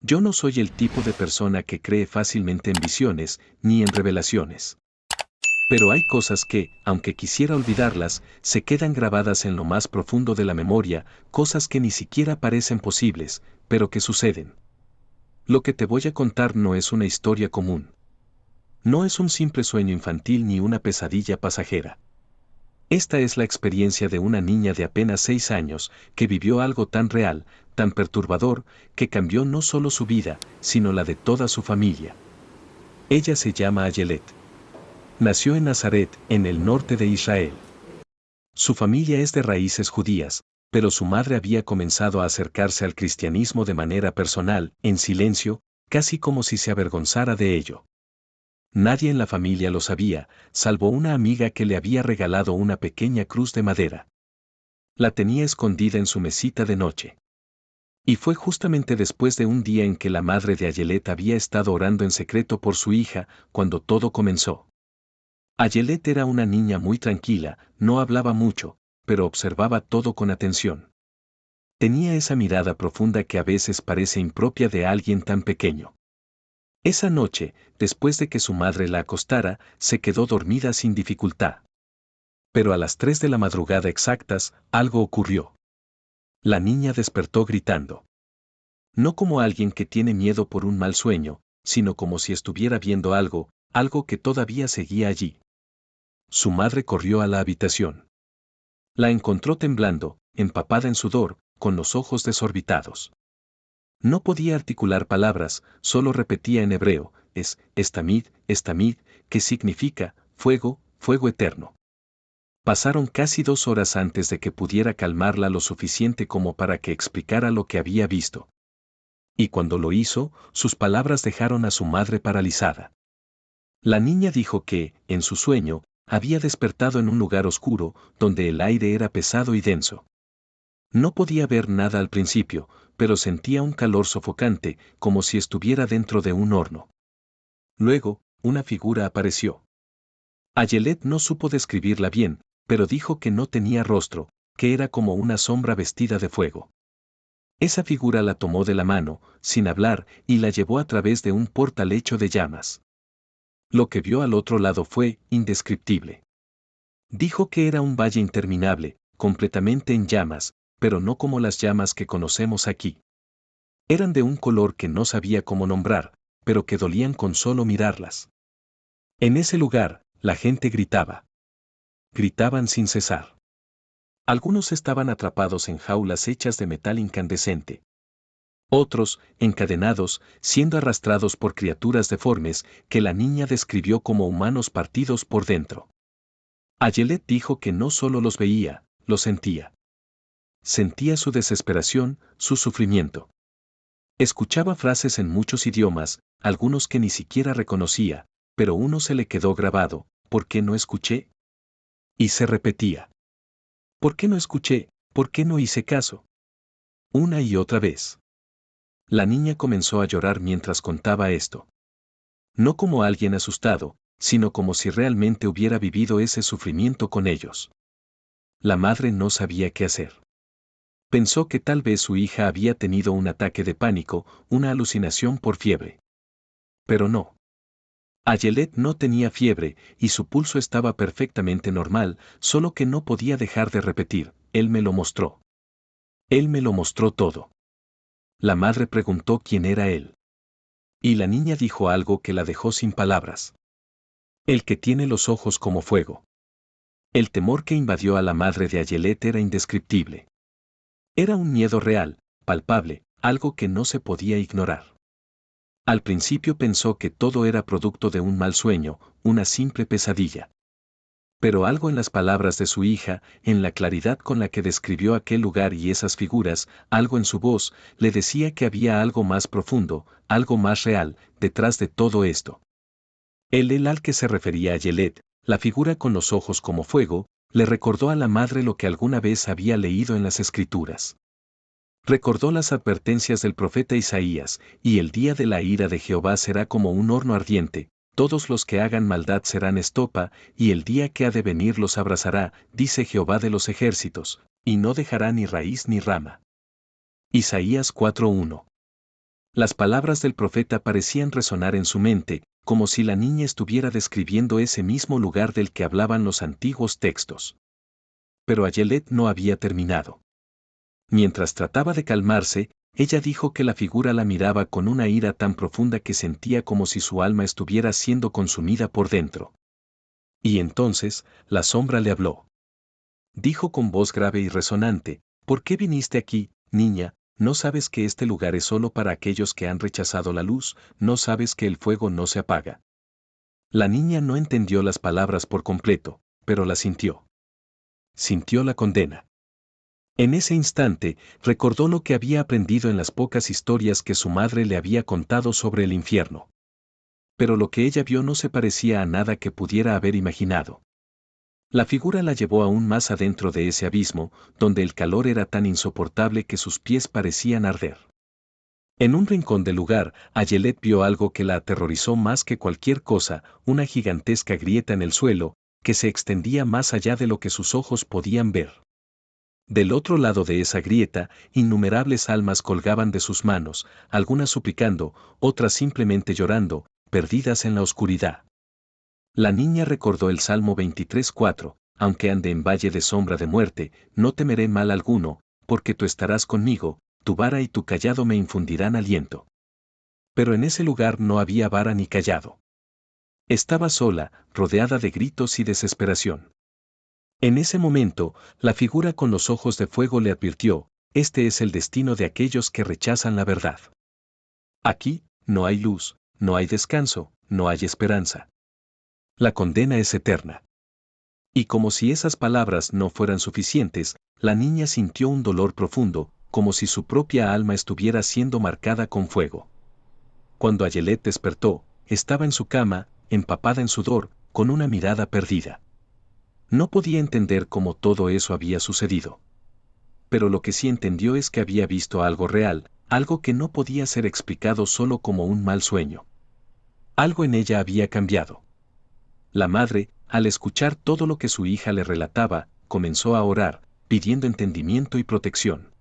Yo no soy el tipo de persona que cree fácilmente en visiones, ni en revelaciones. Pero hay cosas que, aunque quisiera olvidarlas, se quedan grabadas en lo más profundo de la memoria, cosas que ni siquiera parecen posibles, pero que suceden. Lo que te voy a contar no es una historia común. No es un simple sueño infantil ni una pesadilla pasajera. Esta es la experiencia de una niña de apenas 6 años que vivió algo tan real, tan perturbador, que cambió no solo su vida, sino la de toda su familia. Ella se llama Ayelet. Nació en Nazaret, en el norte de Israel. Su familia es de raíces judías, pero su madre había comenzado a acercarse al cristianismo de manera personal, en silencio, casi como si se avergonzara de ello. Nadie en la familia lo sabía, salvo una amiga que le había regalado una pequeña cruz de madera. La tenía escondida en su mesita de noche. Y fue justamente después de un día en que la madre de Ayelet había estado orando en secreto por su hija, cuando todo comenzó. Ayelet era una niña muy tranquila, no hablaba mucho, pero observaba todo con atención. Tenía esa mirada profunda que a veces parece impropia de alguien tan pequeño. Esa noche, después de que su madre la acostara, se quedó dormida sin dificultad. Pero a las 3 de la madrugada exactas, algo ocurrió. La niña despertó gritando. No como alguien que tiene miedo por un mal sueño, sino como si estuviera viendo algo, algo que todavía seguía allí. Su madre corrió a la habitación. La encontró temblando, empapada en sudor, con los ojos desorbitados. No podía articular palabras, solo repetía en hebreo, estamid, que significa, fuego, fuego eterno. Pasaron casi 2 horas antes de que pudiera calmarla lo suficiente como para que explicara lo que había visto. Y cuando lo hizo, sus palabras dejaron a su madre paralizada. La niña dijo que, en su sueño, había despertado en un lugar oscuro, donde el aire era pesado y denso. No podía ver nada al principio, pero sentía un calor sofocante, como si estuviera dentro de un horno. Luego, una figura apareció. Ayelet no supo describirla bien, pero dijo que no tenía rostro, que era como una sombra vestida de fuego. Esa figura la tomó de la mano, sin hablar, y la llevó a través de un portal hecho de llamas. Lo que vio al otro lado fue indescriptible. Dijo que era un valle interminable, completamente en llamas, pero no como las llamas que conocemos aquí. Eran de un color que no sabía cómo nombrar, pero que dolían con solo mirarlas. En ese lugar, la gente gritaba. Gritaban sin cesar. Algunos estaban atrapados en jaulas hechas de metal incandescente. Otros, encadenados, siendo arrastrados por criaturas deformes que la niña describió como humanos partidos por dentro. Ayelet dijo que no solo los veía, los sentía. Sentía su desesperación, su sufrimiento. Escuchaba frases en muchos idiomas, algunos que ni siquiera reconocía, pero uno se le quedó grabado, ¿por qué no escuché? Y se repetía. ¿Por qué no escuché? ¿Por qué no hice caso? Una y otra vez. La niña comenzó a llorar mientras contaba esto. No como alguien asustado, sino como si realmente hubiera vivido ese sufrimiento con ellos. La madre no sabía qué hacer. Pensó que tal vez su hija había tenido un ataque de pánico, una alucinación por fiebre. Pero no. Ayelet no tenía fiebre y su pulso estaba perfectamente normal, solo que no podía dejar de repetir, él me lo mostró. Él me lo mostró todo. La madre preguntó quién era él. Y la niña dijo algo que la dejó sin palabras. El que tiene los ojos como fuego. El temor que invadió a la madre de Ayelet era indescriptible. Era un miedo real, palpable, algo que no se podía ignorar. Al principio pensó que todo era producto de un mal sueño, una simple pesadilla. Pero algo en las palabras de su hija, en la claridad con la que describió aquel lugar y esas figuras, algo en su voz, le decía que había algo más profundo, algo más real, detrás de todo esto. El al que se refería a Yelet, la figura con los ojos como fuego, le recordó a la madre lo que alguna vez había leído en las Escrituras. Recordó las advertencias del profeta Isaías, y el día de la ira de Jehová será como un horno ardiente, todos los que hagan maldad serán estopa, y el día que ha de venir los abrazará, dice Jehová de los ejércitos, y no dejará ni raíz ni rama. Isaías 4:1. Las palabras del profeta parecían resonar en su mente, como si la niña estuviera describiendo ese mismo lugar del que hablaban los antiguos textos. Pero Ayelet no había terminado. Mientras trataba de calmarse, ella dijo que la figura la miraba con una ira tan profunda que sentía como si su alma estuviera siendo consumida por dentro. Y entonces, la sombra le habló. Dijo con voz grave y resonante, ¿por qué viniste aquí, niña? ¿No sabes que este lugar es solo para aquellos que han rechazado la luz? ¿No sabes que el fuego no se apaga? La niña no entendió las palabras por completo, pero las sintió. Sintió la condena. En ese instante, recordó lo que había aprendido en las pocas historias que su madre le había contado sobre el infierno. Pero lo que ella vio no se parecía a nada que pudiera haber imaginado. La figura la llevó aún más adentro de ese abismo, donde el calor era tan insoportable que sus pies parecían arder. En un rincón del lugar, Ayelet vio algo que la aterrorizó más que cualquier cosa, una gigantesca grieta en el suelo, que se extendía más allá de lo que sus ojos podían ver. Del otro lado de esa grieta, innumerables almas colgaban de sus manos, algunas suplicando, otras simplemente llorando, perdidas en la oscuridad. La niña recordó el Salmo 23:4, aunque ande en valle de sombra de muerte, no temeré mal alguno, porque tú estarás conmigo, tu vara y tu cayado me infundirán aliento. Pero en ese lugar no había vara ni cayado. Estaba sola, rodeada de gritos y desesperación. En ese momento, la figura con los ojos de fuego le advirtió, este es el destino de aquellos que rechazan la verdad. Aquí, no hay luz, no hay descanso, no hay esperanza. La condena es eterna. Y como si esas palabras no fueran suficientes, la niña sintió un dolor profundo, como si su propia alma estuviera siendo marcada con fuego. Cuando Ayelet despertó, estaba en su cama, empapada en sudor, con una mirada perdida. No podía entender cómo todo eso había sucedido. Pero lo que sí entendió es que había visto algo real, algo que no podía ser explicado solo como un mal sueño. Algo en ella había cambiado. La madre, al escuchar todo lo que su hija le relataba, comenzó a orar, pidiendo entendimiento y protección.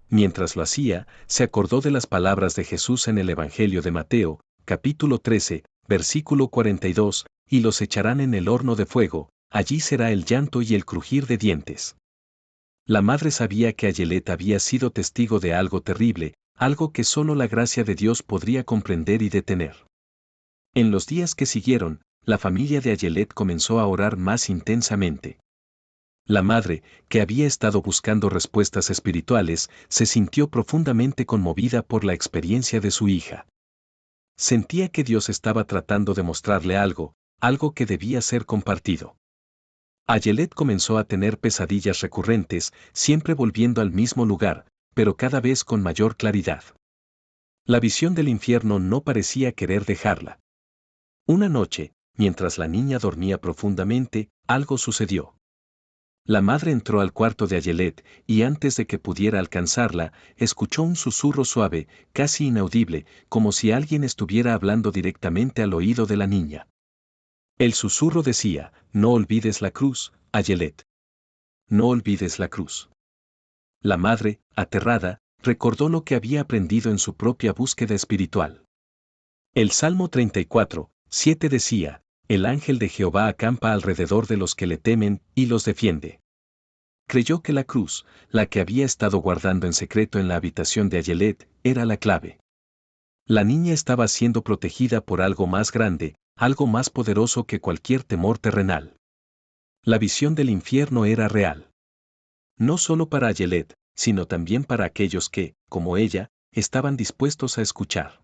Mientras lo hacía, se acordó de las palabras de Jesús en el Evangelio de Mateo, capítulo 13, versículo 42, y los echarán en el horno de fuego, allí será el llanto y el crujir de dientes. La madre sabía que Ayelet había sido testigo de algo terrible, algo que solo la gracia de Dios podría comprender y detener. En los días que siguieron, la familia de Ayelet comenzó a orar más intensamente. La madre, que había estado buscando respuestas espirituales, se sintió profundamente conmovida por la experiencia de su hija. Sentía que Dios estaba tratando de mostrarle algo, algo que debía ser compartido. Ayelet comenzó a tener pesadillas recurrentes, siempre volviendo al mismo lugar, pero cada vez con mayor claridad. La visión del infierno no parecía querer dejarla. Una noche, mientras la niña dormía profundamente, algo sucedió. La madre entró al cuarto de Ayelet, y antes de que pudiera alcanzarla, escuchó un susurro suave, casi inaudible, como si alguien estuviera hablando directamente al oído de la niña. El susurro decía, no olvides la cruz, Ayelet. No olvides la cruz. La madre, aterrada, recordó lo que había aprendido en su propia búsqueda espiritual. El Salmo 34:7 decía, el ángel de Jehová acampa alrededor de los que le temen y los defiende. Creyó que la cruz, la que había estado guardando en secreto en la habitación de Ayelet, era la clave. La niña estaba siendo protegida por algo más grande, algo más poderoso que cualquier temor terrenal. La visión del infierno era real. No solo para Ayelet, sino también para aquellos que, como ella, estaban dispuestos a escuchar.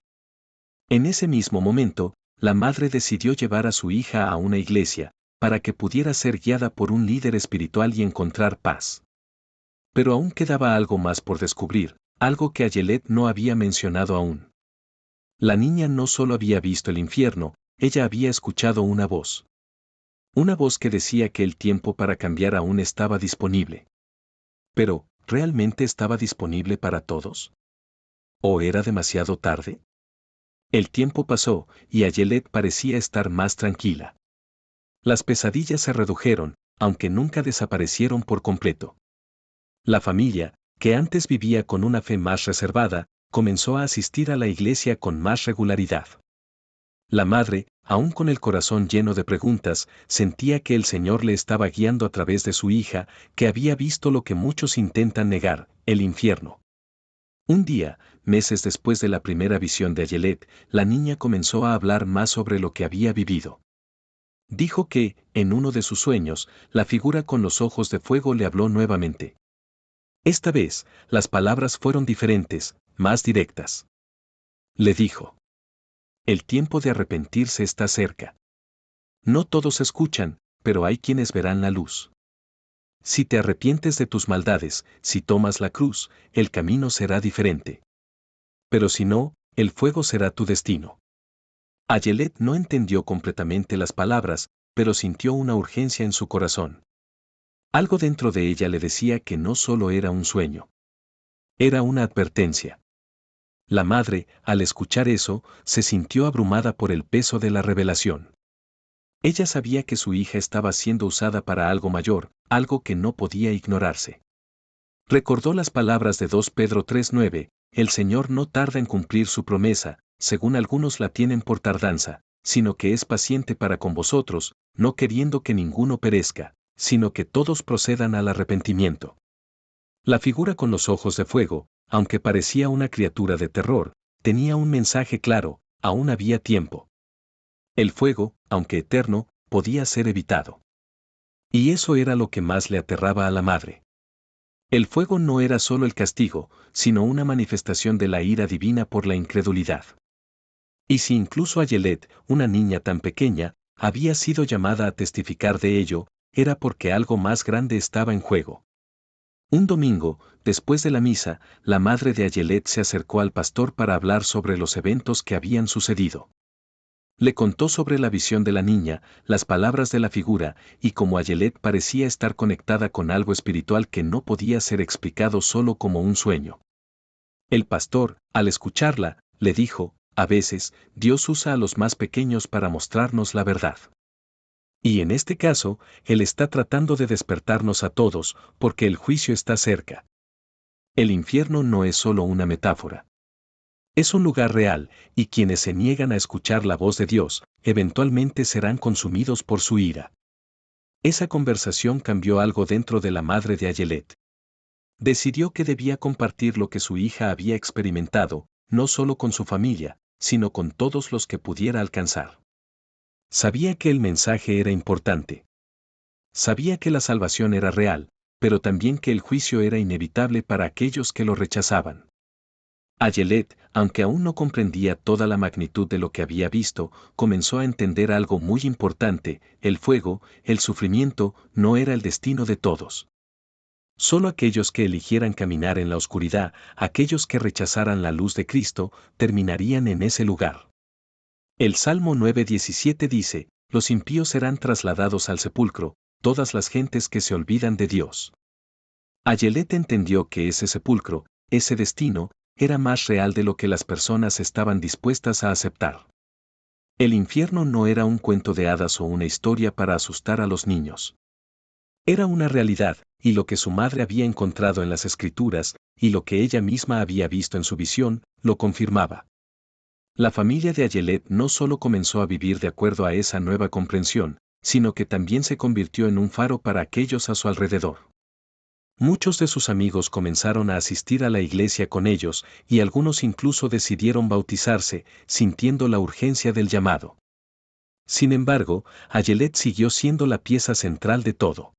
En ese mismo momento, la madre decidió llevar a su hija a una iglesia, para que pudiera ser guiada por un líder espiritual y encontrar paz. Pero aún quedaba algo más por descubrir, algo que Ayelet no había mencionado aún. La niña no solo había visto el infierno, ella había escuchado una voz. Una voz que decía que el tiempo para cambiar aún estaba disponible. Pero, ¿realmente estaba disponible para todos? ¿O era demasiado tarde? El tiempo pasó, y Ayelet parecía estar más tranquila. Las pesadillas se redujeron, aunque nunca desaparecieron por completo. La familia, que antes vivía con una fe más reservada, comenzó a asistir a la iglesia con más regularidad. La madre, aún con el corazón lleno de preguntas, sentía que el Señor le estaba guiando a través de su hija, que había visto lo que muchos intentan negar, el infierno. Un día, meses después de la primera visión de Ayelet, la niña comenzó a hablar más sobre lo que había vivido. Dijo que, en uno de sus sueños, la figura con los ojos de fuego le habló nuevamente. Esta vez, las palabras fueron diferentes, más directas. Le dijo: el tiempo de arrepentirse está cerca. No todos escuchan, pero hay quienes verán la luz. Si te arrepientes de tus maldades, si tomas la cruz, el camino será diferente. Pero si no, el fuego será tu destino. Ayelet no entendió completamente las palabras, pero sintió una urgencia en su corazón. Algo dentro de ella le decía que no solo era un sueño. Era una advertencia. La madre, al escuchar eso, se sintió abrumada por el peso de la revelación. Ella sabía que su hija estaba siendo usada para algo mayor, algo que no podía ignorarse. Recordó las palabras de 2 Pedro 3:9, el Señor no tarda en cumplir su promesa, según algunos la tienen por tardanza, sino que es paciente para con vosotros, no queriendo que ninguno perezca, sino que todos procedan al arrepentimiento. La figura con los ojos de fuego, aunque parecía una criatura de terror, tenía un mensaje claro: aún había tiempo. El fuego, aunque eterno, podía ser evitado. Y eso era lo que más le aterraba a la madre. El fuego no era solo el castigo, sino una manifestación de la ira divina por la incredulidad. Y si incluso Ayelet, una niña tan pequeña, había sido llamada a testificar de ello, era porque algo más grande estaba en juego. Un domingo, después de la misa, la madre de Ayelet se acercó al pastor para hablar sobre los eventos que habían sucedido. Le contó sobre la visión de la niña, las palabras de la figura, y cómo Ayelet parecía estar conectada con algo espiritual que no podía ser explicado solo como un sueño. El pastor, al escucharla, le dijo: a veces, Dios usa a los más pequeños para mostrarnos la verdad. Y en este caso, Él está tratando de despertarnos a todos, porque el juicio está cerca. El infierno no es solo una metáfora. Es un lugar real, y quienes se niegan a escuchar la voz de Dios, eventualmente serán consumidos por su ira. Esa conversación cambió algo dentro de la madre de Ayelet. Decidió que debía compartir lo que su hija había experimentado, no solo con su familia, sino con todos los que pudiera alcanzar. Sabía que el mensaje era importante. Sabía que la salvación era real, pero también que el juicio era inevitable para aquellos que lo rechazaban. Ayelet, aunque aún no comprendía toda la magnitud de lo que había visto, comenzó a entender algo muy importante: el fuego, el sufrimiento, no era el destino de todos. Solo aquellos que eligieran caminar en la oscuridad, aquellos que rechazaran la luz de Cristo, terminarían en ese lugar. El Salmo 9:17 dice: los impíos serán trasladados al sepulcro, todas las gentes que se olvidan de Dios. Ayelet entendió que ese sepulcro, ese destino, era más real de lo que las personas estaban dispuestas a aceptar. El infierno no era un cuento de hadas o una historia para asustar a los niños. Era una realidad, y lo que su madre había encontrado en las Escrituras, y lo que ella misma había visto en su visión, lo confirmaba. La familia de Ayelet no solo comenzó a vivir de acuerdo a esa nueva comprensión, sino que también se convirtió en un faro para aquellos a su alrededor. Muchos de sus amigos comenzaron a asistir a la iglesia con ellos, y algunos incluso decidieron bautizarse, sintiendo la urgencia del llamado. Sin embargo, Ayelet siguió siendo la pieza central de todo.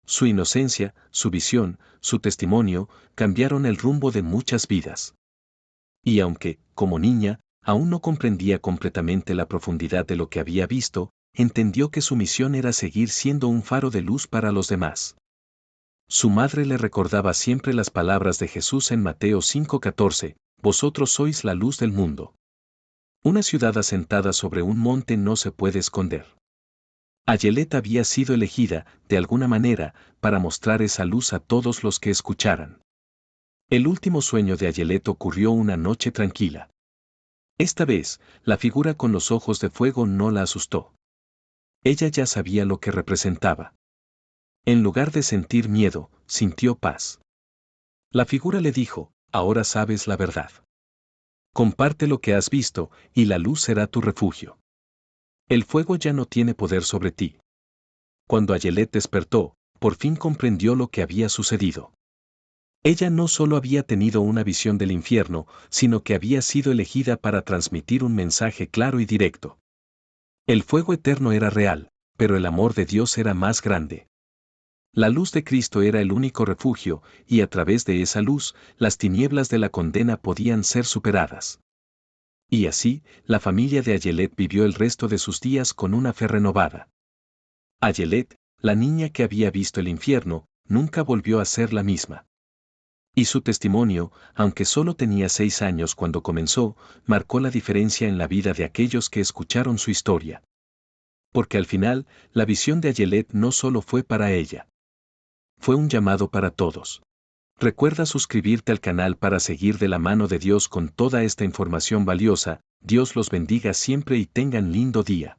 Su inocencia, su visión, su testimonio, cambiaron el rumbo de muchas vidas. Y aunque, como niña, aún no comprendía completamente la profundidad de lo que había visto, entendió que su misión era seguir siendo un faro de luz para los demás. Su madre le recordaba siempre las palabras de Jesús en Mateo 5:14: vosotros sois la luz del mundo. Una ciudad asentada sobre un monte no se puede esconder. Ayelet había sido elegida, de alguna manera, para mostrar esa luz a todos los que escucharan. El último sueño de Ayelet ocurrió una noche tranquila. Esta vez, la figura con los ojos de fuego no la asustó. Ella ya sabía lo que representaba. En lugar de sentir miedo, sintió paz. La figura le dijo: ahora sabes la verdad. Comparte lo que has visto, y la luz será tu refugio. El fuego ya no tiene poder sobre ti. Cuando Ayelet despertó, por fin comprendió lo que había sucedido. Ella no solo había tenido una visión del infierno, sino que había sido elegida para transmitir un mensaje claro y directo. El fuego eterno era real, pero el amor de Dios era más grande. La luz de Cristo era el único refugio, y a través de esa luz, las tinieblas de la condena podían ser superadas. Y así, la familia de Ayelet vivió el resto de sus días con una fe renovada. Ayelet, la niña que había visto el infierno, nunca volvió a ser la misma. Y su testimonio, aunque solo tenía 6 años cuando comenzó, marcó la diferencia en la vida de aquellos que escucharon su historia. Porque al final, la visión de Ayelet no solo fue para ella. Fue un llamado para todos. Recuerda suscribirte al canal para seguir de la mano de Dios con toda esta información valiosa. Dios los bendiga siempre y tengan lindo día.